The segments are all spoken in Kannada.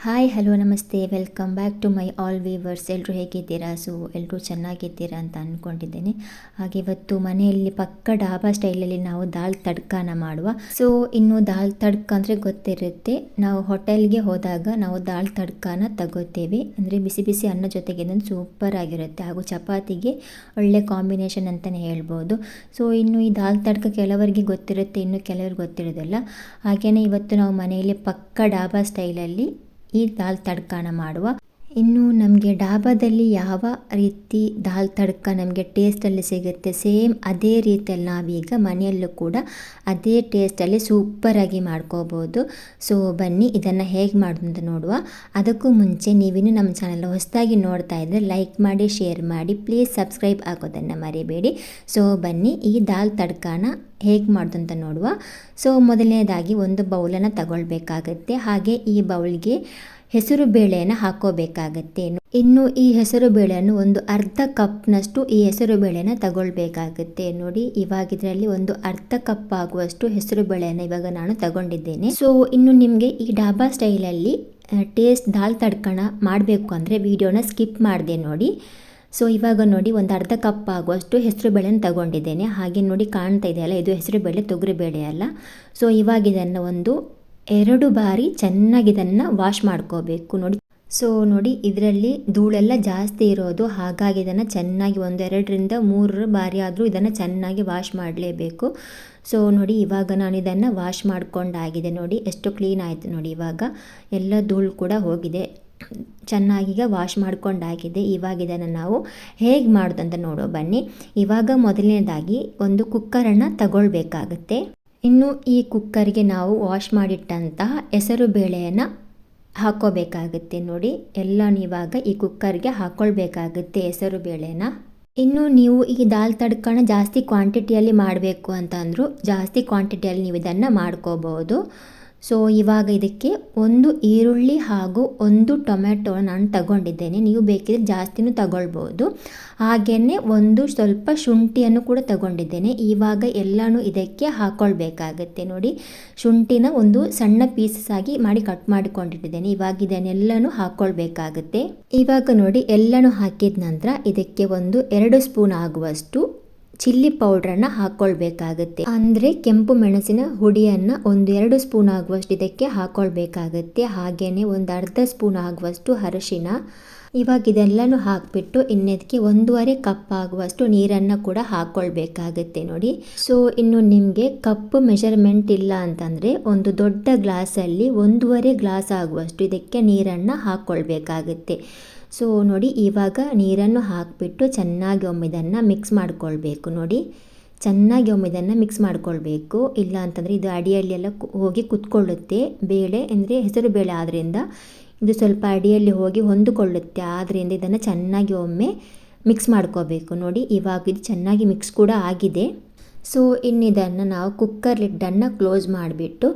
ಹಾಯ್ ಹಲೋ ನಮಸ್ತೆ, welcome back to my all viewers. ಎಲ್ಲರೂ ಹೇಗಿದ್ದೀರಾ? ಎಲ್ಲರೂ ಚೆನ್ನಾಗಿದ್ದೀರಾ ಅಂತ ಅಂದ್ಕೊಂಡಿದ್ದೇನೆ. ಹಾಗೆ ಇವತ್ತು ಮನೆಯಲ್ಲಿ ಪಕ್ಕ ಡಾಬಾ ಸ್ಟೈಲಲ್ಲಿ ನಾವು ದಾಲ್ ತಡ್ಕಾನ ಮಾಡುವ. ಇನ್ನು ದಾಲ್ ತಡ್ಕ ಅಂದರೆ ಗೊತ್ತಿರುತ್ತೆ, ನಾವು ಹೋಟೆಲ್ಗೆ ಹೋದಾಗ ನಾವು ದಾಲ್ ತಡ್ಕಾನ ತಗೋತೇವೆ. ಅಂದರೆ ಬಿಸಿ ಬಿಸಿ ಅನ್ನ ಜೊತೆಗೆ ಇದನ್ನು ಸೂಪರ್ ಆಗಿರುತ್ತೆ, ಹಾಗೂ ಚಪಾತಿಗೆ ಒಳ್ಳೆ ಕಾಂಬಿನೇಷನ್ ಅಂತಲೇ ಹೇಳ್ಬೋದು. ಇನ್ನು ಈ ದಾಲ್ ತಡ್ಕ ಕೆಲವರಿಗೆ ಗೊತ್ತಿರುತ್ತೆ, ಇನ್ನು ಕೆಲವರಿಗೆ ಗೊತ್ತಿರೋದಿಲ್ಲ. ಹಾಗೆಯೇ ಇವತ್ತು ನಾವು ಮನೆಯಲ್ಲಿ ಪಕ್ಕ ಡಾಬಾ ಸ್ಟೈಲಲ್ಲಿ ಈ ದಾಲ್ ತಡ್ಕಾನ ಮಾಡುವ. ಇನ್ನು ನಮಗೆ ಡಾಬಾದಲ್ಲಿ ಯಾವ ರೀತಿ ದಾಲ್ ತಡ್ಕ ನಮಗೆ ಟೇಸ್ಟಲ್ಲಿ ಸಿಗುತ್ತೆ, ಸೇಮ್ ಅದೇ ರೀತಿಯಲ್ಲಿ ನಾವೀಗ ಮನೆಯಲ್ಲೂ ಕೂಡ ಅದೇ ಟೇಸ್ಟಲ್ಲಿ ಸೂಪರಾಗಿ ಮಾಡ್ಕೋಬೋದು. ಬನ್ನಿ ಇದನ್ನು ಹೇಗೆ ಮಾಡೋದು ಅಂತ ನೋಡುವ. ಅದಕ್ಕೂ ಮುಂಚೆ ನೀವಿನ್ನು ನಮ್ಮ ಚಾನಲ್ ಹೊಸದಾಗಿ ನೋಡ್ತಾ ಇದ್ದರೆ ಲೈಕ್ ಮಾಡಿ, ಶೇರ್ ಮಾಡಿ, ಪ್ಲೀಸ್ ಸಬ್ಸ್ಕ್ರೈಬ್ ಆಗೋದನ್ನು ಮರಿಬೇಡಿ. ಬನ್ನಿ ಈ ದಾಲ್ ತಡ್ಕಾನ ಹೇಗೆ ಮಾಡೋದು ಅಂತ ನೋಡುವ. ಮೊದಲನೇದಾಗಿ ಒಂದು ಬೌಲನ್ನು ತಗೊಳ್ಬೇಕಾಗತ್ತೆ. ಹಾಗೆ ಈ ಬೌಲ್ಗೆ ಹೆಸರು ಬೇಳೆಯನ್ನು ಹಾಕೋಬೇಕಾಗತ್ತೆ. ಇನ್ನು ಈ ಹೆಸರು ಬೇಳೆಯನ್ನು ಒಂದು ಅರ್ಧ ಕಪ್ನಷ್ಟು ಈ ಹೆಸರು ಬೇಳೆನ ತಗೊಳ್ಬೇಕಾಗುತ್ತೆ. ನೋಡಿ, ಇವಾಗ ಇದರಲ್ಲಿ ಒಂದು ಅರ್ಧ ಕಪ್ ಆಗುವಷ್ಟು ಹೆಸರು ಬೇಳೆಯನ್ನು ಇವಾಗ ನಾನು ತಗೊಂಡಿದ್ದೇನೆ. ಇನ್ನು ನಿಮಗೆ ಈ ಡಾಬಾ ಸ್ಟೈಲಲ್ಲಿ ಟೇಸ್ಟ್ ದಾಲ್ ತಡ್ಕಣ ಮಾಡಬೇಕು ಅಂದರೆ ವಿಡಿಯೋನ ಸ್ಕಿಪ್ ಮಾಡಿದೆ ನೋಡಿ. ಇವಾಗ ನೋಡಿ, ಒಂದು ಅರ್ಧ ಕಪ್ ಆಗುವಷ್ಟು ಹೆಸರು ಬೇಳೆನ ತಗೊಂಡಿದ್ದೇನೆ. ಹಾಗೆ ನೋಡಿ ಕಾಣ್ತಾ ಇದೆಯಲ್ಲ, ಇದು ಹೆಸರು ಬೇಳೆ, ತೊಗರಿ ಬೇಳೆ ಅಲ್ಲ. ಇವಾಗ ಇದನ್ನು ಒಂದು 2 ಬಾರಿ ಚೆನ್ನಾಗಿ ಇದನ್ನು ವಾಶ್ ಮಾಡ್ಕೋಬೇಕು ನೋಡಿ. ನೋಡಿ, ಇದರಲ್ಲಿ ಧೂಳೆಲ್ಲ ಜಾಸ್ತಿ ಇರೋದು, ಹಾಗಾಗಿ ಇದನ್ನು ಚೆನ್ನಾಗಿ 1-2ರಿಂದ 3 ಬಾರಿ ಆದರೂ ಇದನ್ನು ಚೆನ್ನಾಗಿ ವಾಶ್ ಮಾಡಲೇಬೇಕು. ನೋಡಿ, ಇವಾಗ ನಾನು ಇದನ್ನು ವಾಶ್ ಮಾಡ್ಕೊಂಡಾಗಿದೆ. ನೋಡಿ ಎಷ್ಟು ಕ್ಲೀನ್ ಆಯಿತು ನೋಡಿ. ಇವಾಗ ಎಲ್ಲ ಧೂಳು ಕೂಡ ಹೋಗಿದೆ, ಚೆನ್ನಾಗೀಗ ವಾಶ್ ಮಾಡ್ಕೊಂಡಾಗಿದೆ. ಇವಾಗ ಇದನ್ನು ನಾವು ಹೇಗೆ ಮಾಡೋದಂತ ನೋಡೋ ಬನ್ನಿ. ಇವಾಗ ಮೊದಲನೇದಾಗಿ ಒಂದು ಕುಕ್ಕರನ್ನು ತಗೊಳ್ಬೇಕಾಗತ್ತೆ. ಇನ್ನು ಈ ಕುಕ್ಕರ್ಗೆ ನಾವು ವಾಶ್ ಮಾಡಿಟ್ಟಂತಹ ಹೆಸರು ಬೇಳೆಯನ್ನು ಹಾಕೋಬೇಕಾಗುತ್ತೆ. ನೋಡಿ, ಎಲ್ಲನೂ ಇವಾಗ ಈ ಕುಕ್ಕರ್ಗೆ ಹಾಕ್ಕೊಳ್ಬೇಕಾಗುತ್ತೆ ಹೆಸರು ಬೇಳೆನ. ಇನ್ನು ನೀವು ಈ ದಾಲ್ ತಡ್ಕಣ ಜಾಸ್ತಿ ಕ್ವಾಂಟಿಟಿಯಲ್ಲಿ ಮಾಡಬೇಕು ಅಂತಂದರೂ ಜಾಸ್ತಿ ಕ್ವಾಂಟಿಟಿಯಲ್ಲಿ ನೀವು ಇದನ್ನು ಮಾಡ್ಕೋಬೋದು. ಇವಾಗ ಇದಕ್ಕೆ 1 ಈರುಳ್ಳಿ ಹಾಗೂ 1 ಟೊಮೆಟೊ ನಾನು ತಗೊಂಡಿದ್ದೇನೆ. ನೀವು ಬೇಕಿದ್ರೆ ಜಾಸ್ತಿನೂ ತಗೊಳ್ಬೋದು. ಹಾಗೆಯೇ ಒಂದು ಸ್ವಲ್ಪ ಶುಂಠಿಯನ್ನು ಕೂಡ ತಗೊಂಡಿದ್ದೇನೆ. ಇವಾಗ ಎಲ್ಲನೂ ಇದಕ್ಕೆ ಹಾಕ್ಕೊಳ್ಬೇಕಾಗತ್ತೆ. ನೋಡಿ, ಶುಂಠಿನ ಒಂದು ಸಣ್ಣ ಪೀಸಸ್ ಆಗಿ ಮಾಡಿ ಕಟ್ ಮಾಡಿಕೊಂಡಿಟ್ಟಿದ್ದೇನೆ. ಇವಾಗ ಇದನ್ನೆಲ್ಲನೂ ಹಾಕ್ಕೊಳ್ಬೇಕಾಗತ್ತೆ. ಇವಾಗ ನೋಡಿ, ಎಲ್ಲನೂ ಹಾಕಿದ ನಂತರ ಇದಕ್ಕೆ ಒಂದು 2 ಸ್ಪೂನ್ ಆಗುವಷ್ಟು ಚಿಲ್ಲಿ ಪೌಡ್ರನ್ನು ಹಾಕ್ಕೊಳ್ಬೇಕಾಗತ್ತೆ. ಅಂದರೆ ಕೆಂಪು ಮೆಣಸಿನ ಹುಡಿಯನ್ನು 1-2 ಸ್ಪೂನ್ ಆಗುವಷ್ಟು ಇದಕ್ಕೆ ಹಾಕ್ಕೊಳ್ಬೇಕಾಗತ್ತೆ. ಹಾಗೆಯೇ ಒಂದು ಅರ್ಧ ಸ್ಪೂನ್ ಆಗುವಷ್ಟು ಅರಿಶಿನ. ಇವಾಗ ಇದೆಲ್ಲನೂ ಹಾಕಿಬಿಟ್ಟು ಇನ್ನದಕ್ಕೆ 1.5 ಕಪ್ ಆಗುವಷ್ಟು ನೀರನ್ನು ಕೂಡ ಹಾಕ್ಕೊಳ್ಬೇಕಾಗತ್ತೆ ನೋಡಿ. ಇನ್ನು ನಿಮಗೆ ಕಪ್ ಮೆಷರ್ಮೆಂಟ್ ಇಲ್ಲ ಅಂತಂದರೆ ಒಂದು ದೊಡ್ಡ ಗ್ಲಾಸಲ್ಲಿ 1.5 ಗ್ಲಾಸ್ ಆಗುವಷ್ಟು ಇದಕ್ಕೆ ನೀರನ್ನು ಹಾಕ್ಕೊಳ್ಬೇಕಾಗತ್ತೆ. ನೋಡಿ, ಇವಾಗ ನೀರನ್ನು ಹಾಕಿಬಿಟ್ಟು ಚೆನ್ನಾಗಿ ಒಮ್ಮೆ ಇದನ್ನು ಮಿಕ್ಸ್ ಮಾಡಿಕೊಳ್ಬೇಕು. ನೋಡಿ, ಚೆನ್ನಾಗಿ ಒಮ್ಮೆ ಇದನ್ನು ಮಿಕ್ಸ್ ಮಾಡಿಕೊಳ್ಬೇಕು. ಇಲ್ಲ ಅಂತಂದರೆ ಇದು ಅಡಿಯಲ್ಲಿ ಎಲ್ಲ ಹೋಗಿ ಕುತ್ಕೊಳ್ಳುತ್ತೆ. ಬೇಳೆ ಅಂದರೆ ಹೆಸರು ಬೇಳೆ ಆದ್ದರಿಂದ ಇದು ಸ್ವಲ್ಪ ಅಡಿಯಲ್ಲಿ ಹೋಗಿ ಹೊಂದಿಕೊಳ್ಳುತ್ತೆ. ಆದ್ದರಿಂದ ಇದನ್ನು ಚೆನ್ನಾಗಿ ಒಮ್ಮೆ ಮಿಕ್ಸ್ ಮಾಡ್ಕೋಬೇಕು. ನೋಡಿ, ಇವಾಗ ಇದು ಚೆನ್ನಾಗಿ ಮಿಕ್ಸ್ ಕೂಡ ಆಗಿದೆ. ಇನ್ನಿದನ್ನು ನಾವು ಕುಕ್ಕರ್ ಲಿಡ್ಡನ್ನು ಕ್ಲೋಸ್ ಮಾಡಿಬಿಟ್ಟು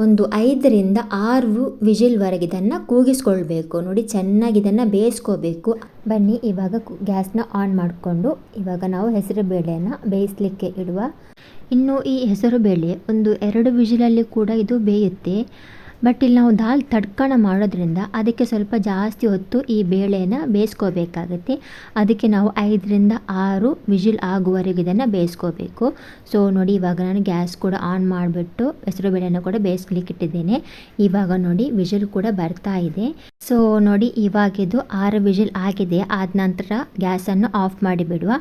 ಒಂದು 5ರಿಂದ 6 ವಿಜಿಲ್ವರೆಗೆ ಇದನ್ನು ಕೂಗಿಸ್ಕೊಳ್ಬೇಕು. ನೋಡಿ, ಚೆನ್ನಾಗಿ ಇದನ್ನು ಬೇಯಿಸ್ಕೋಬೇಕು. ಬನ್ನಿ ಇವಾಗ ಗ್ಯಾಸ್ನ ಆನ್ ಮಾಡಿಕೊಂಡು ಇವಾಗ ನಾವು ಹೆಸರು ಬೇಳೆಯನ್ನು ಬೇಯಿಸಲಿಕ್ಕೆ ಇಡುವ. ಇನ್ನು ಈ ಹೆಸರು ಬೇಳೆ ಒಂದು 2 ವಿಜಿಲಲ್ಲಿ ಕೂಡ ಇದು ಬೇಯುತ್ತೆ. ಬಟ್ ಇಲ್ಲಿ ನಾವು ದಾಲ್ ತಡ್ಕಣ ಮಾಡೋದ್ರಿಂದ ಅದಕ್ಕೆ ಸ್ವಲ್ಪ ಜಾಸ್ತಿ ಹೊತ್ತು ಈ ಬೇಳೆನ ಬೇಯಿಸ್ಕೋಬೇಕಾಗುತ್ತೆ. ಅದಕ್ಕೆ ನಾವು 5ರಿಂದ 6 ವಿಜಿಲ್ ಆಗುವವರೆಗೆ ಇದನ್ನು ಬೇಯಿಸ್ಕೋಬೇಕು. ನೋಡಿ, ಇವಾಗ ನಾನು ಗ್ಯಾಸ್ ಕೂಡ ಆನ್ ಮಾಡಿಬಿಟ್ಟು ಹೆಸರು ಬೇಳೆನ ಕೂಡ ಬೇಯಿಸ್ಲಿಕ್ಕೆ ಇಟ್ಟಿದ್ದೇನೆ. ಇವಾಗ ನೋಡಿ, ವಿಜಿಲ್ ಕೂಡ ಬರ್ತಾ ಇದೆ. ನೋಡಿ, ಇವಾಗಿದು 6 ವಿಜಿಲ್ ಆಗಿದೆ. ಆದ ನಂತರ ಗ್ಯಾಸನ್ನು ಆಫ್ ಮಾಡಿಬಿಡುವ.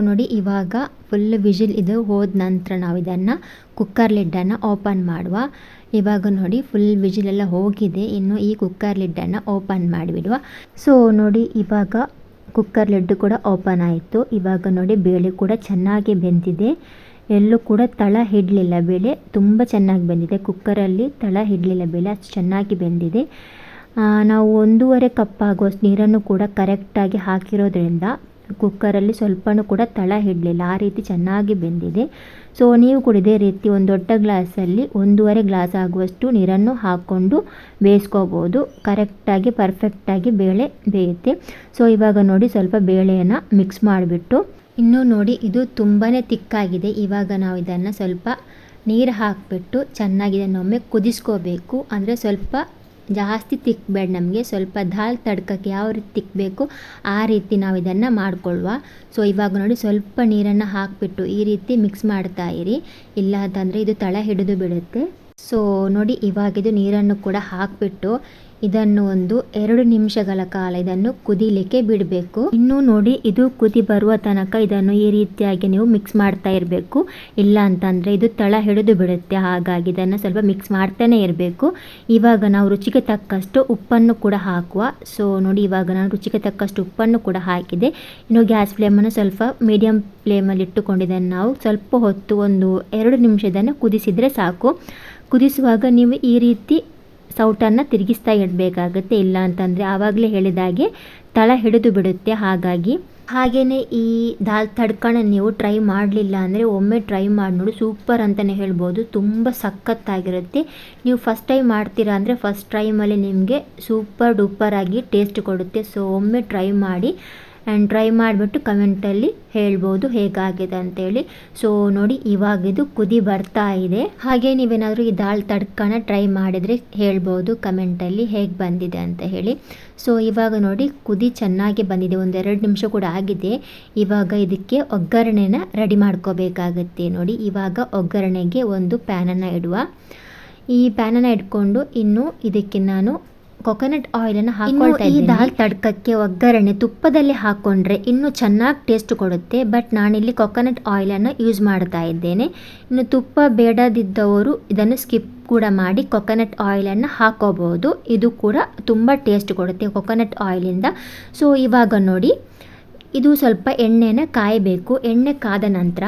ನೋಡಿ, ಇವಾಗ ಫುಲ್ ವಿಜಿಲ್ ಇದು ಹೋದ ನಂತರ ನಾವು ಇದನ್ನು ಕುಕ್ಕರ್ ಲಿಡ್ಡನ್ನು ಓಪನ್ ಮಾಡುವ. ಇವಾಗ ನೋಡಿ, ಫುಲ್ ವಿಜಿಲೆಲ್ಲ ಹೋಗಿದೆ. ಇನ್ನು ಈ ಕುಕ್ಕರ್ ಲಿಡ್ಡನ್ನು ಓಪನ್ ಮಾಡಿಬಿಡುವ. ನೋಡಿ, ಇವಾಗ ಕುಕ್ಕರ್ ಲಿಡ್ ಕೂಡ ಓಪನ್ ಆಯಿತು. ಇವಾಗ ನೋಡಿ, ಬೇಳೆ ಕೂಡ ಚೆನ್ನಾಗಿ ಬೆಂದಿದೆ. ಎಲ್ಲೂ ಕೂಡ ತಳ ಹಿಡಲಿಲ್ಲ. ಬೇಳೆ ತುಂಬ ಚೆನ್ನಾಗಿ ಬೆಂದಿದೆ. ಕುಕ್ಕರಲ್ಲಿ ತಳ ಹಿಡಲಿಲ್ಲ ಬೇಳೆ, ಅಷ್ಟು ಚೆನ್ನಾಗಿ ಬೆಂದಿದೆ. ನಾವು 1.5 ಕಪ್ ಆಗುವಷ್ಟು ನೀರನ್ನು ಕೂಡ ಕರೆಕ್ಟಾಗಿ ಹಾಕಿರೋದ್ರಿಂದ ಕುಕ್ಕರಲ್ಲಿ ಸ್ವಲ್ಪನೂ ಕೂಡ ತಳ ಹಿಡಲಿಲ್ಲ. ಆ ರೀತಿ ಚೆನ್ನಾಗಿ ಬೆಂದಿದೆ. ನೀವು ಕೂಡ ಇದೇ ರೀತಿ ಒಂದು ದೊಡ್ಡ ಗ್ಲಾಸಲ್ಲಿ 1.5 ಗ್ಲಾಸ್ ಆಗುವಷ್ಟು ನೀರನ್ನು ಹಾಕ್ಕೊಂಡು ಬೇಯಿಸ್ಕೋಬೋದು. ಕರೆಕ್ಟಾಗಿ ಪರ್ಫೆಕ್ಟಾಗಿ ಬೇಳೆ ಬೇಯುತ್ತೆ. ಇವಾಗ ನೋಡಿ, ಸ್ವಲ್ಪ ಬೇಳೆಯನ್ನು ಮಿಕ್ಸ್ ಮಾಡಿಬಿಟ್ಟು ಇನ್ನೂ ನೋಡಿ, ಇದು ತುಂಬಾ ತಿಕ್ಕಾಗಿದೆ. ಇವಾಗ ನಾವು ಇದನ್ನು ಸ್ವಲ್ಪ ನೀರು ಹಾಕಿಬಿಟ್ಟು ಚೆನ್ನಾಗಿ ಇದನ್ನೊಮ್ಮೆ ಕುದಿಸ್ಕೋಬೇಕು. ಅಂದರೆ ಸ್ವಲ್ಪ ಜಾಸ್ತಿ ತಿಕ್ಕಬೇಡ, ನಮಗೆ ಸ್ವಲ್ಪ ದಾಲ್ ತಡ್ಕಕ್ಕೆ ಯಾವ ರೀತಿ ತಿಕ್ಕಬೇಕು ಆ ರೀತಿ ನಾವು ಇದನ್ನು ಮಾಡಿಕೊಳ್ಳುವ. ಸೊ ಇವಾಗ ನೋಡಿ ಸ್ವಲ್ಪ ನೀರನ್ನು ಹಾಕಿಬಿಟ್ಟು ಈ ರೀತಿ ಮಿಕ್ಸ್ ಮಾಡ್ತಾ ಇರಿ, ಇಲ್ಲ ಅಂತಂದರೆ ಇದು ತಳ ಹಿಡಿದು ಬಿಡುತ್ತೆ. ಸೊ ನೋಡಿ ಇವಾಗಿದು ನೀರನ್ನು ಕೂಡ ಹಾಕಿಬಿಟ್ಟು ಇದನ್ನು ಒಂದು 2 ನಿಮಿಷಗಳ ಕಾಲ ಇದನ್ನು ಕುದಿಲಿಕ್ಕೆ ಬಿಡಬೇಕು. ಇನ್ನು ನೋಡಿ ಇದು ಕುದಿ ಬರುವ ತನಕ ಇದನ್ನು ಈ ರೀತಿಯಾಗಿ ನೀವು ಮಿಕ್ಸ್ ಮಾಡ್ತಾ ಇರಬೇಕು, ಇಲ್ಲ ಅಂತಂದರೆ ಇದು ತಳ ಹಿಡಿದು ಬಿಡುತ್ತೆ. ಹಾಗಾಗಿ ಇದನ್ನು ಸ್ವಲ್ಪ ಮಿಕ್ಸ್ ಮಾಡ್ತಾನೆ ಇರಬೇಕು. ಇವಾಗ ನಾವು ರುಚಿಗೆ ತಕ್ಕಷ್ಟು ಉಪ್ಪನ್ನು ಕೂಡ ಹಾಕುವ. ಸೊ ನೋಡಿ ಇವಾಗ ನಾನು ರುಚಿಗೆ ತಕ್ಕಷ್ಟು ಉಪ್ಪನ್ನು ಕೂಡ ಹಾಕಿದೆ. ಇನ್ನು ಗ್ಯಾಸ್ ಫ್ಲೇಮನ್ನು ಸ್ವಲ್ಪ ಮೀಡಿಯಂ ಫ್ಲೇಮಲ್ಲಿ ಇಟ್ಟುಕೊಂಡಿದ್ದನ್ನು ನಾವು ಸ್ವಲ್ಪ ಹೊತ್ತು ಒಂದು 2 ನಿಮಿಷ ಇದನ್ನು ಕುದಿಸಿದರೆ ಸಾಕು. ಕುದಿಸುವಾಗ ನೀವು ಈ ರೀತಿ ಸೌಟನ್ನು ತಿರುಗಿಸ್ತಾ ಇಡಬೇಕಾಗುತ್ತೆ, ಇಲ್ಲ ಅಂತಂದರೆ ಆವಾಗಲೇ ಹೇಳಿದಾಗೆ ತಳ ಹಿಡಿದು ಬಿಡುತ್ತೆ. ಹಾಗೆಯೇ ಈ ದಾಲ್ ತಡ್ಕನ ನೀವು ಟ್ರೈ ಮಾಡಲಿಲ್ಲ ಅಂದರೆ ಒಮ್ಮೆ ಟ್ರೈ ಮಾಡಿ ನೋಡಿ, ಸೂಪರ್ ಅಂತಲೇ ಹೇಳ್ಬೋದು. ತುಂಬ ಸಖತ್ತಾಗಿರುತ್ತೆ. ನೀವು ಫಸ್ಟ್ ಟೈಮ್ ಮಾಡ್ತೀರಾ ಅಂದರೆ ಫಸ್ಟ್ ಟೈಮಲ್ಲಿ ನಿಮಗೆ ಸೂಪರ್ ಡೂಪರ್ ಆಗಿ ಟೇಸ್ಟ್ ಕೊಡುತ್ತೆ. ಸೊ ಒಮ್ಮೆ ಟ್ರೈ ಮಾಡಿ ಆ್ಯಂಡ್ ಟ್ರೈ ಮಾಡಿಬಿಟ್ಟು ಕಮೆಂಟಲ್ಲಿ ಹೇಳ್ಬೋದು ಹೇಗಾಗಿದೆ ಅಂತೇಳಿ. ಸೊ ನೋಡಿ ಇವಾಗಿದು ಕುದಿ ಬರ್ತಾ ಇದೆ. ಹಾಗೆ ನೀವೇನಾದರೂ ಈ ದಾಲ್ ತಡ್ಕನ ಟ್ರೈ ಮಾಡಿದರೆ ಹೇಳ್ಬೋದು ಕಮೆಂಟಲ್ಲಿ ಹೇಗೆ ಬಂದಿದೆ ಅಂತ ಹೇಳಿ. ಸೊ ಇವಾಗ ನೋಡಿ ಕುದಿ ಚೆನ್ನಾಗಿ ಬಂದಿದೆ, 1-2 ನಿಮಿಷ ಕೂಡ ಆಗಿದೆ. ಇವಾಗ ಇದಕ್ಕೆ ಒಗ್ಗರಣೆನ ರೆಡಿ ಮಾಡ್ಕೋಬೇಕಾಗತ್ತೆ. ನೋಡಿ ಇವಾಗ ಒಗ್ಗರಣೆಗೆ ಒಂದು ಪ್ಯಾನನ್ನು ಇಡುವ. ಈ ಪ್ಯಾನನ್ನು ಇಟ್ಕೊಂಡು ಇನ್ನು ಇದಕ್ಕೆ ನಾನು ಕೊಕೊನಟ್ ಆಯಿಲನ್ನು ಹಾಕೊಳ್ತಾ ಇದ್ದೀನಿ. ಈ ದಾಲ್ ತಡ್ಕಕ್ಕೆ ಒಗ್ಗರಣೆ ತುಪ್ಪದಲ್ಲಿ ಹಾಕ್ಕೊಂಡ್ರೆ ಇನ್ನೂ ಚೆನ್ನಾಗಿ ಟೇಸ್ಟ್ ಕೊಡುತ್ತೆ. ಬಟ್ ನಾನಿಲ್ಲಿ ಕೊಕೊನಟ್ ಆಯಿಲನ್ನು ಯೂಸ್ ಮಾಡ್ತಾ ಇದ್ದೇನೆ. ಇನ್ನು ತುಪ್ಪ ಬೇಡದಿದ್ದವರು ಇದನ್ನು ಸ್ಕಿಪ್ ಕೂಡ ಮಾಡಿ ಕೊಕೊನಟ್ ಆಯಿಲನ್ನು ಹಾಕೋಬಹುದು. ಇದು ಕೂಡ ತುಂಬ ಟೇಸ್ಟ್ ಕೊಡುತ್ತೆ ಕೊಕೊನಟ್ ಆಯಿಲಿಂದ. ಸೊ ಇವಾಗ ನೋಡಿ ಇದು ಸ್ವಲ್ಪ ಎಣ್ಣೆನ ಕಾಯಬೇಕು. ಎಣ್ಣೆ ಕಾದ ನಂತರ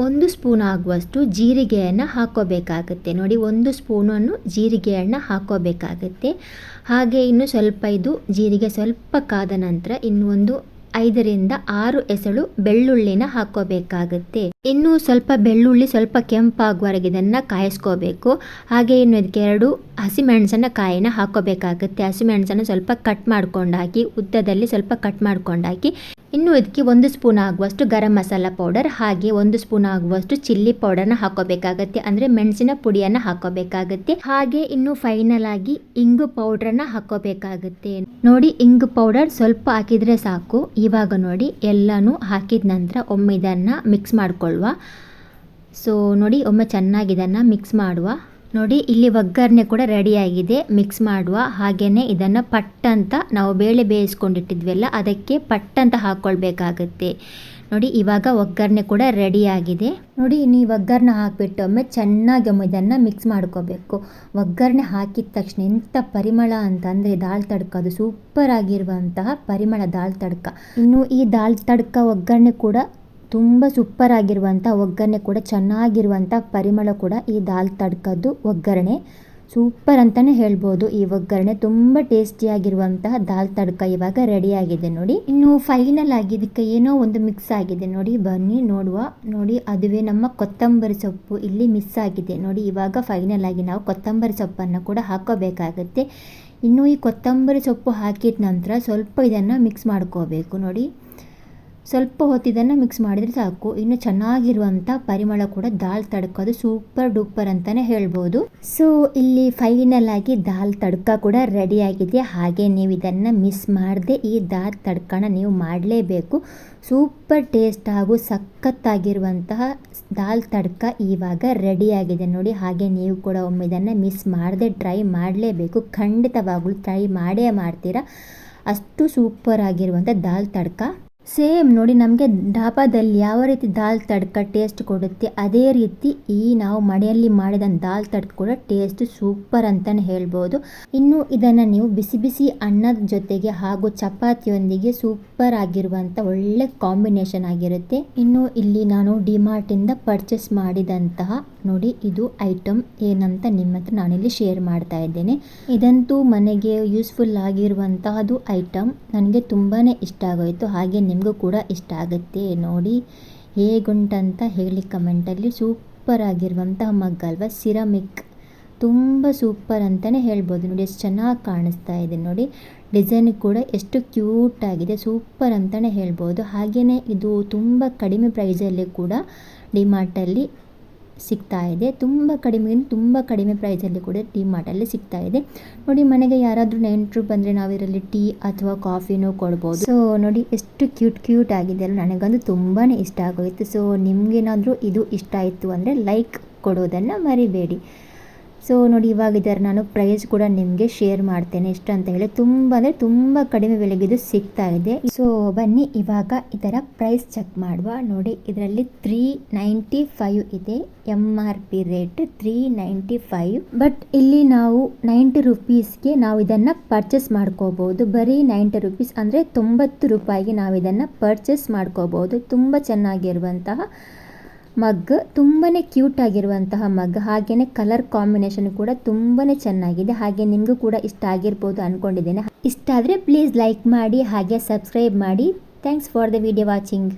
1 ಸ್ಪೂನ್ ಆಗುವಷ್ಟು ಜೀರಿಗೆಯನ್ನು ಹಾಕೋಬೇಕಾಗುತ್ತೆ. ನೋಡಿ 1 ಸ್ಪೂನನ್ನು ಜೀರಿಗೆಯನ್ನು ಹಾಕೋಬೇಕಾಗುತ್ತೆ. ಹಾಗೆ ಇನ್ನು ಸ್ವಲ್ಪ ಇದು ಜೀರಿಗೆ ಸ್ವಲ್ಪ ಕಾದ ನಂತರ ಇನ್ನು ಒಂದು 5-6 ಎಸಳು ಬೆಳ್ಳುಳ್ಳಿನ ಹಾಕೋಬೇಕಾಗುತ್ತೆ. ಇನ್ನು ಸ್ವಲ್ಪ ಬೆಳ್ಳುಳ್ಳಿ ಸ್ವಲ್ಪ ಕೆಂಪಾಗುವವರೆಗೆ ಇದನ್ನು ಕಾಯಿಸ್ಕೋಬೇಕು. ಹಾಗೆ ಇನ್ನು ಇದಕ್ಕೆ 2 ಹಸಿಮೆಣಸನ್ನ ಕಾಯಿನ ಹಾಕೋಬೇಕಾಗುತ್ತೆ. ಹಸಿಮೆಣಸನ್ನು ಸ್ವಲ್ಪ ಕಟ್ ಮಾಡ್ಕೊಂಡು ಹಾಕಿ, ಉದ್ದದಲ್ಲಿ ಸ್ವಲ್ಪ ಕಟ್ ಮಾಡ್ಕೊಂಡು ಹಾಕಿ. ಇನ್ನು ಇದಕ್ಕೆ 1 ಸ್ಪೂನ್ ಆಗುವಷ್ಟು ಗರಂ ಮಸಾಲ ಪೌಡರ್, ಹಾಗೆ 1 ಸ್ಪೂನ್ ಆಗುವಷ್ಟು ಚಿಲ್ಲಿ ಪೌಡರ್ನ ಹಾಕೋಬೇಕಾಗತ್ತೆ, ಅಂದರೆ ಮೆಣಸಿನ ಪುಡಿಯನ್ನು ಹಾಕೋಬೇಕಾಗುತ್ತೆ. ಹಾಗೆ ಇನ್ನು ಫೈನಲ್ ಆಗಿ ಇಂಗು ಪೌಡ್ರನ್ನ ಹಾಕೋಬೇಕಾಗುತ್ತೆ. ನೋಡಿ ಇಂಗು ಪೌಡರ್ ಸ್ವಲ್ಪ ಹಾಕಿದರೆ ಸಾಕು. ಇವಾಗ ನೋಡಿ ಎಲ್ಲನೂ ಹಾಕಿದ ನಂತರ ಒಮ್ಮೆ ಇದನ್ನು ಮಿಕ್ಸ್ ಮಾಡಿಕೊಳ್ಳುವ. ಸೊ ನೋಡಿ ಒಮ್ಮೆ ಚೆನ್ನಾಗಿ ಇದನ್ನು ಮಿಕ್ಸ್ ಮಾಡುವ. ನೋಡಿ ಇಲ್ಲಿ ಒಗ್ಗರಣೆ ಕೂಡ ರೆಡಿಯಾಗಿದೆ, ಮಿಕ್ಸ್ ಮಾಡುವ. ಹಾಗೆಯೇ ಇದನ್ನು ಪಟ್ಟಂತ ನಾವು ಬೇಳೆ ಬೇಯಿಸ್ಕೊಂಡಿಟ್ಟಿದ್ವಲ್ಲ ಅದಕ್ಕೆ ಪಟ್ಟಂತ ಹಾಕ್ಕೊಳ್ಬೇಕಾಗತ್ತೆ. ನೋಡಿ ಇವಾಗ ಒಗ್ಗರಣೆ ಕೂಡ ರೆಡಿಯಾಗಿದೆ. ನೋಡಿ ನೀವು ಒಗ್ಗರಣೆ ಹಾಕಿಬಿಟ್ಟು ಒಮ್ಮೆ ಚೆನ್ನಾಗಿ ಇದನ್ನು ಮಿಕ್ಸ್ ಮಾಡ್ಕೋಬೇಕು. ಒಗ್ಗರಣೆ ಹಾಕಿದ ತಕ್ಷಣ ಎಂಥ ಪರಿಮಳ ಅಂತಂದರೆ ದಾಲ್ ತಡ್ಕ, ಅದು ಸೂಪರ್ ಆಗಿರುವಂತಹ ಪರಿಮಳ ದಾಲ್ ತಡ್ಕ. ಇನ್ನು ಈ ದಾಲ್ ತಡ್ಕ ಒಗ್ಗರಣೆ ಕೂಡ ತುಂಬ ಸೂಪರ್ ಆಗಿರುವಂಥ ಒಗ್ಗರಣೆ ಕೂಡ ಚೆನ್ನಾಗಿರುವಂಥ ಪರಿಮಳ ಕೂಡ ಈ ದಾಲ್ ತಡ್ಕದ್ದು ಒಗ್ಗರಣೆ ಸೂಪರ್ ಅಂತಲೇ ಹೇಳ್ಬೋದು. ಈ ಒಗ್ಗರಣೆ ತುಂಬ ಟೇಸ್ಟಿಯಾಗಿರುವಂತಹ ದಾಲ್ ತಡ್ಕ ಇವಾಗ ರೆಡಿಯಾಗಿದೆ. ನೋಡಿ ಇನ್ನು ಫೈನಲ್ ಆಗಿ ಇದಕ್ಕೆ ಏನೋ ಒಂದು ಮಿಕ್ಸ್ ಆಗಿದೆ. ನೋಡಿ ಬನ್ನಿ ನೋಡುವ. ನೋಡಿ ಅದುವೇ ನಮ್ಮ ಕೊತ್ತಂಬರಿ ಸೊಪ್ಪು ಇಲ್ಲಿ ಮಿಕ್ಸ್ ಆಗಿದೆ. ನೋಡಿ ಇವಾಗ ಫೈನಲ್ ಆಗಿ ನಾವು ಕೊತ್ತಂಬರಿ ಸೊಪ್ಪನ್ನು ಕೂಡ ಹಾಕೋಬೇಕಾಗುತ್ತೆ. ಇನ್ನು ಈ ಕೊತ್ತಂಬರಿ ಸೊಪ್ಪು ಹಾಕಿದ ನಂತರ ಸ್ವಲ್ಪ ಇದನ್ನು ಮಿಕ್ಸ್ ಮಾಡ್ಕೋಬೇಕು. ನೋಡಿ ಸ್ವಲ್ಪ ಹೊತ್ತು ಇದನ್ನು ಮಿಕ್ಸ್ ಮಾಡಿದರೆ ಸಾಕು. ಇನ್ನು ಚೆನ್ನಾಗಿರುವಂಥ ಪರಿಮಳ ಕೂಡ ದಾಲ್ ತಡ್ಕೋದು ಸೂಪರ್ ಡೂಪರ್ ಅಂತಲೇ ಹೇಳ್ಬೋದು. ಸೊ ಇಲ್ಲಿ ಫೈನಲ್ ಆಗಿ ದಾಲ್ ತಡ್ಕ ಕೂಡ ರೆಡಿಯಾಗಿದೆ. ಹಾಗೆ ನೀವು ಇದನ್ನು ಮಿಸ್ ಮಾಡದೆ ಈ ದಾಲ್ ತಡ್ಕನ ನೀವು ಮಾಡಲೇಬೇಕು. ಸೂಪರ್ ಟೇಸ್ಟ್ ಹಾಗೂ ಸಖತ್ತಾಗಿರುವಂತಹ ದಾಲ್ ತಡ್ಕ ಇವಾಗ ರೆಡಿಯಾಗಿದೆ. ನೋಡಿ ಹಾಗೆ ನೀವು ಕೂಡ ಒಮ್ಮೆ ಇದನ್ನು ಮಿಸ್ ಮಾಡದೆ ಟ್ರೈ ಮಾಡಲೇಬೇಕು. ಖಂಡಿತವಾಗ್ಲೂ ಟ್ರೈ ಮಾಡೇ ಮಾಡ್ತೀರಾ, ಅಷ್ಟು ಸೂಪರ್ ಆಗಿರುವಂಥ ದಾಲ್ ತಡ್ಕ. ಸೇಮ್ ನೋಡಿ ನಮಗೆ ಡಾಬಾದಲ್ಲಿ ಯಾವ ರೀತಿ ದಾಲ್ ತಡ್ಕ ಟೇಸ್ಟ್ ಕೊಡುತ್ತೆ ಅದೇ ರೀತಿ ಈ ನಾವು ಮನೆಯಲ್ಲಿ ಮಾಡಿದ ದಾಲ್ ತಡ್ಕ ಕೂಡ ಟೇಸ್ಟ್ ಸೂಪರ್ ಅಂತಲೇ ಹೇಳ್ಬೋದು. ಇನ್ನು ಇದನ್ನು ನೀವು ಬಿಸಿ ಬಿಸಿ ಅನ್ನದ ಜೊತೆಗೆ ಹಾಗೂ ಚಪಾತಿಯೊಂದಿಗೆ ಸೂಪರ್ ಆಗಿರುವಂಥ ಒಳ್ಳೆ ಕಾಂಬಿನೇಷನ್ ಆಗಿರುತ್ತೆ. ಇನ್ನು ಇಲ್ಲಿ ನಾನು ಡಿಮಾರ್ಟಿಂದ ಪರ್ಚೇಸ್ ಮಾಡಿದಂತಹ ನೋಡಿ ಇದು ಐಟಮ್ ಏನಂತ ನಿಮ್ಮ ಹತ್ರ ನಾನಿಲ್ಲಿ ಶೇರ್ ಮಾಡ್ತಾ ಇದ್ದೇನೆ. ಇದಂತೂ ಮನೆಗೆ ಯೂಸ್ಫುಲ್ ಆಗಿರುವಂತಹದ್ದು ಐಟಮ್. ನನಗೆ ತುಂಬಾ ಇಷ್ಟ ಆಗೋಯಿತು, ಹಾಗೆ ನಿಮಗೂ ಕೂಡ ಇಷ್ಟ ಆಗುತ್ತೆ. ನೋಡಿ ಹೇಗುಂಟಂತ ಹೇಳಿ ಕಮೆಂಟಲ್ಲಿ. ಸೂಪರ್ ಆಗಿರುವಂತಹ ಮಗ್ ಅಲ್ವಾ, ಸಿರಾಮಿಕ್, ತುಂಬ ಸೂಪರ್ ಅಂತಲೇ ಹೇಳ್ಬೋದು. ನೋಡಿ ಎಷ್ಟು ಚೆನ್ನಾಗಿ ಕಾಣಿಸ್ತಾ ಇದೆ. ನೋಡಿ ಡಿಸೈನ್ ಕೂಡ ಎಷ್ಟು ಕ್ಯೂಟ್ ಆಗಿದೆ, ಸೂಪರ್ ಅಂತಲೇ ಹೇಳ್ಬೋದು. ಹಾಗೆಯೇ ಇದು ತುಂಬ ಕಡಿಮೆ ಪ್ರೈಸಲ್ಲಿ ಕೂಡ ಡಿಮಾರ್ಟಲ್ಲಿ ಸಿಗ್ತಾ ಇದೆ. ತುಂಬ ಕಡಿಮೆ ಪ್ರೈಸಲ್ಲಿ ಕೂಡ ಡಿ ಮಾರ್ಟಲ್ಲಿ ಸಿಗ್ತಾ ಇದೆ. ನೋಡಿ, ಮನೆಗೆ ಯಾರಾದರೂ ನೆಂಟರು ಬಂದರೆ ನಾವು ಇದರಲ್ಲಿ ಟೀ ಅಥವಾ ಕಾಫಿನೂ ಕೊಡ್ಬೋದು. ಸೊ ನೋಡಿ ಎಷ್ಟು ಕ್ಯೂಟ್ ಆಗಿದೆ ಅಲ್ಲ, ನನಗಂತೂ ತುಂಬಾ ಇಷ್ಟ ಆಗೋಯಿತು. ಸೊ ನಿಮಗೇನಾದರೂ ಇದು ಇಷ್ಟ ಆಯಿತು ಅಂದರೆ ಲೈಕ್ ಕೊಡೋದನ್ನು ಮರಿಬೇಡಿ. ಸೊ ನೋಡಿ, ಇವಾಗ ಇದರ ನಾನು ಪ್ರೈಸ್ ಕೂಡ ನಿಮಗೆ ಶೇರ್ ಮಾಡ್ತೇನೆ ಎಷ್ಟು ಅಂತ ಹೇಳಿ. ತುಂಬ ಕಡಿಮೆ ಬೆಲೆಗೆ ಇದು ಸಿಗ್ತಾ ಇದೆ. ಸೊ ಬನ್ನಿ ಇವಾಗ ಇದರ ಪ್ರೈಸ್ ಚೆಕ್ ಮಾಡುವ. ನೋಡಿ, ಇದರಲ್ಲಿ 395 ಇದೆ. MRP rate 395. ಬಟ್ ಇಲ್ಲಿ ನಾವು 90 ರುಪೀಸ್ಗೆ ನಾವು ಇದನ್ನು ಪರ್ಚೇಸ್ ಮಾಡ್ಕೋಬೋದು. ಬರೀ 90 ರುಪೀಸ್ ಅಂದರೆ 90 ರೂಪಾಯಿಗೆ ನಾವು ಇದನ್ನು ಪರ್ಚೇಸ್ ಮಾಡ್ಕೋಬೋದು. ತುಂಬ ಚೆನ್ನಾಗಿರುವಂತಹ ಮಗ್, ತುಂಬಾ ಕ್ಯೂಟ್ ಆಗಿರುವಂತಹ ಮಗ್, ಹಾಗೆಯೇ ಕಲರ್ ಕಾಂಬಿನೇಷನ್ ಕೂಡ ತುಂಬಾ ಚೆನ್ನಾಗಿದೆ. ಹಾಗೆ ನಿಮಗೂ ಕೂಡ ಇಷ್ಟ ಆಗಿರ್ಬೋದು ಅಂದ್ಕೊಂಡಿದ್ದೇನೆ. ಇಷ್ಟ ಆದರೆ ಪ್ಲೀಸ್ ಲೈಕ್ ಮಾಡಿ, ಹಾಗೆ ಸಬ್ಸ್ಕ್ರೈಬ್ ಮಾಡಿ. Thanks for the video watching.